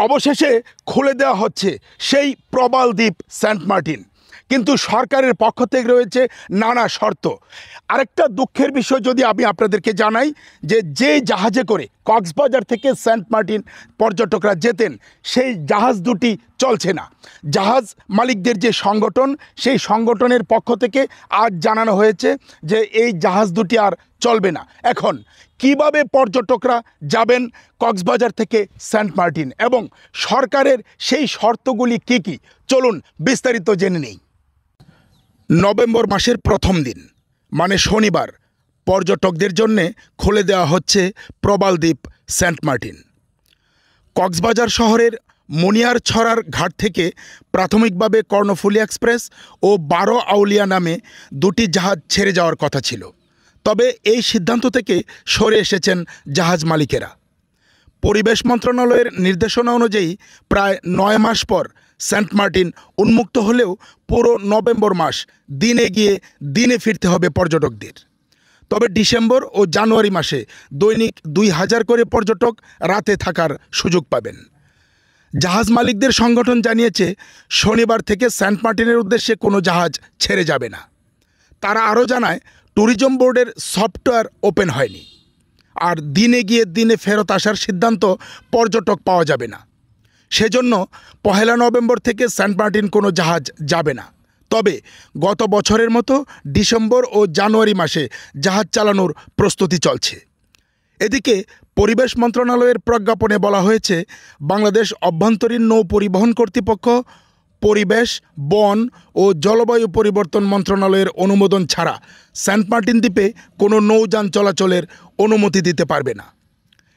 অবশেষে খুলে দেওয়া হচ্ছে সেই প্রবাল দ্বীপ সেন্ট মার্টিন, কিন্তু সরকারের পক্ষ থেকে রয়েছে নানা শর্ত। আরেকটা দুঃখের বিষয় যদি আমি আপনাদেরকে জানাই, যে জাহাজে করে কক্সবাজার থেকে সেন্ট মার্টিন পর্যটকরা যেতেন, সেই জাহাজ দুটি চলছে না। জাহাজ মালিকদের যে সংগঠন, সেই সংগঠনের পক্ষ থেকে আজ জানানো হয়েছে যে এই জাহাজ দুটি আর চলবে না। এখন কিভাবে পর্যটকরা যাবেন কক্সবাজার থেকে সেন্ট মার্টিন এবং সরকারের সেই শর্তগুলি কি কি, চলুন বিস্তারিত জেনে নেই। নভেম্বর মাসের প্রথম দিন মানে শনিবার পর্যটকদের জন্য খুলে দেওয়া হচ্ছে প্রবাল দ্বীপ সেন্ট মার্টিন। কক্সবাজার শহরের মুনিয়ারছড়ার ঘাট থেকে প্রাথমিকভাবে কর্ণফুলী এক্সপ্রেস ও 12 আউলিয়া নামে দুটি জাহাজ ছেড়ে যাওয়ার কথা ছিল, তবে এই সিদ্ধান্ত থেকে সরে এসেছেন জাহাজ মালিকেরা। পরিবেশ মন্ত্রণালয়ের নির্দেশনা অনুযায়ী প্রায় 9 মাস পর সেন্ট মার্টিন উন্মুক্ত হলেও পুরো নভেম্বর মাস দিনে গিয়ে দিনে ফিরতে হবে পর্যটকদের। তবে ডিসেম্বর ও জানুয়ারি মাসে দৈনিক 2000 করে পর্যটক রাতে থাকার সুযোগ পাবেন। জাহাজ মালিকদের সংগঠন জানিয়েছে শনিবার থেকে সেন্ট মার্টিনের উদ্দেশ্যে কোনো জাহাজ ছেড়ে যাবে না। তারা আরও জানায় ট্যুরিজম বোর্ডের সফটওয়্যার ওপেন হয়নি, আর দিনে গিয়ে দিনে ফেরত আসার সিদ্ধান্ত পর্যটক পাওয়া যাবে না। সেজন্য 1 নভেম্বর থেকে সেন্ট মার্টিন কোনো জাহাজ যাবে না। তবে গত বছরের মতো ডিসেম্বর ও জানুয়ারি মাসে জাহাজ চালানোর প্রস্তুতি চলছে। এদিকে পরিবেশ মন্ত্রণালয়ের প্রজ্ঞাপনে বলা হয়েছে, বাংলাদেশ অভ্যন্তরীণ নৌ পরিবহন কর্তৃপক্ষ পরিবেশ, বন ও জলবায়ু পরিবর্তন মন্ত্রণালয়ের অনুমোদন ছাড়া সেন্ট মার্টিন দ্বীপে কোনো নৌযান চলাচলের অনুমতি দিতে পারবে না।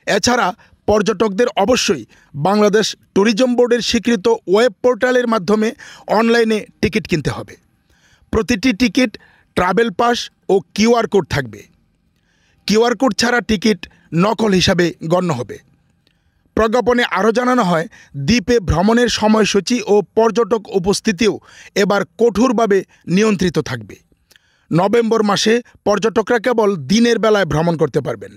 এছাড়া পর্যটকদের অবশ্যই বাংলাদেশ ট্যুরিজম বোর্ডের স্বীকৃত ওয়েব পোর্টালের মাধ্যমে অনলাইনে টিকিট কিনতে হবে। প্রতিটি টিকিট ট্রাভেল পাস ও কিউআর কোড থাকবে। কিউআর কোড ছাড়া টিকিট নকল হিসাবে গণ্য হবে। প্রজ্ঞাপনে আরও জানানো হয়, দ্বীপে ভ্রমণের সময়সূচি ও পর্যটক উপস্থিতিও এবার কঠোরভাবে নিয়ন্ত্রিত থাকবে। নভেম্বর মাসে পর্যটকরা কেবল দিনের বেলায় ভ্রমণ করতে পারবেন,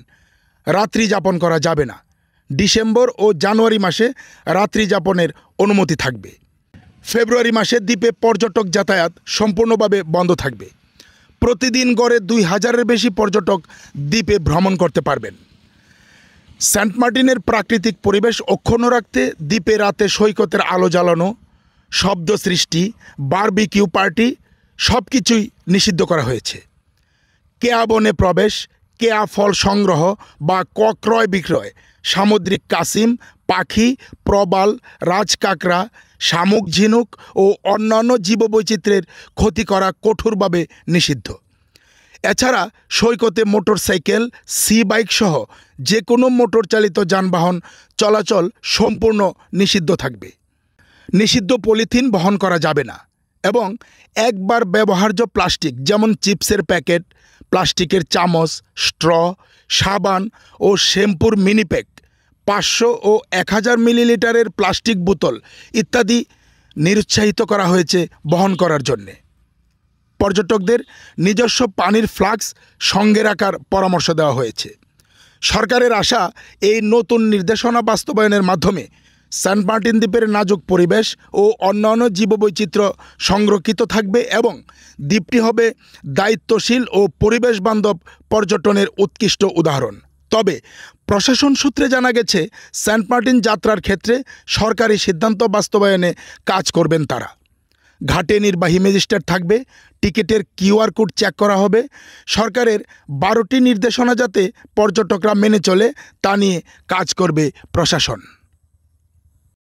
রাত্রি যাপন করা যাবে না। ডিসেম্বর ও জানুয়ারি মাসে রাত্রি যাপনের অনুমতি থাকবে। ফেব্রুয়ারি মাসে দ্বীপে পর্যটক যাতায়াত সম্পূর্ণভাবে বন্ধ থাকবে। প্রতিদিন গড়ে 2000-এর বেশি পর্যটক দ্বীপে ভ্রমণ করতে পারবেন। সেন্ট মার্টিনের প্রাকৃতিক পরিবেশ অক্ষুণ্ণ রাখতে দ্বীপে রাতে সৈকতের আলো জ্বালানো, শব্দ সৃষ্টি, বারবিকিউ পার্টি সব কিছুই নিষিদ্ধ করা হয়েছে। কেয়া বনে প্রবেশ, কেয়া ফল সংগ্রহ বা ক্রয় বিক্রয়, সামুদ্রিক কাসিম, পাখি, প্রবাল, রাজকাঁকড়া, শামুক, ঝিনুক ও অন্যান্য জীববৈচিত্র্যের ক্ষতি করা কঠোরভাবে নিষিদ্ধ। এছাড়া সৈকতে মোটরসাইকেল, সি বাইক সহ যে কোনো মোটর চালিত যানবাহন চলাচল সম্পূর্ণ নিষিদ্ধ থাকবে। নিষিদ্ধ পলিথিন বহন করা যাবে না এবং একবার ব্যবহার্য প্লাস্টিক যেমন চিপসের প্যাকেট, প্লাস্টিকের চামচ, স্ট্র, সাবান ও শ্যাম্পুর মিনি প্যাক, 500 ও 1000 মিলিলিটারের প্লাস্টিক বোতল ইত্যাদি নিরুৎসাহিত করা হয়েছে বহন করার জন্যে। পর্যটকদের নিজস্ব পানির ফ্লাস্ক সঙ্গে রাখার পরামর্শ দেওয়া হয়েছে। সরকারের আশা, এই নতুন নির্দেশনা বাস্তবায়নের মাধ্যমে সেন্ট মার্টিন দ্বীপের নাজুক পরিবেশ ও অন্যান্য জীববৈচিত্র্য সংরক্ষিত থাকবে এবং দ্বীপটি হবে দায়িত্বশীল ও পরিবেশ বান্ধব পর্যটনের উৎকৃষ্ট উদাহরণ। তবে প্রশাসন সূত্রে জানা গেছে, সেন্ট মার্টিন যাত্রার ক্ষেত্রে সরকারি সিদ্ধান্ত বাস্তবায়নে কাজ করবেন তারা। ঘাটে নির্বাহী ম্যাজিস্ট্রেট থাকবে, টিকিটের কিউআর কোড চেক করা হবে। সরকারের 12টি নির্দেশনা যাতে পর্যটকরা মেনে চলে তা নিয়ে কাজ করবে প্রশাসন।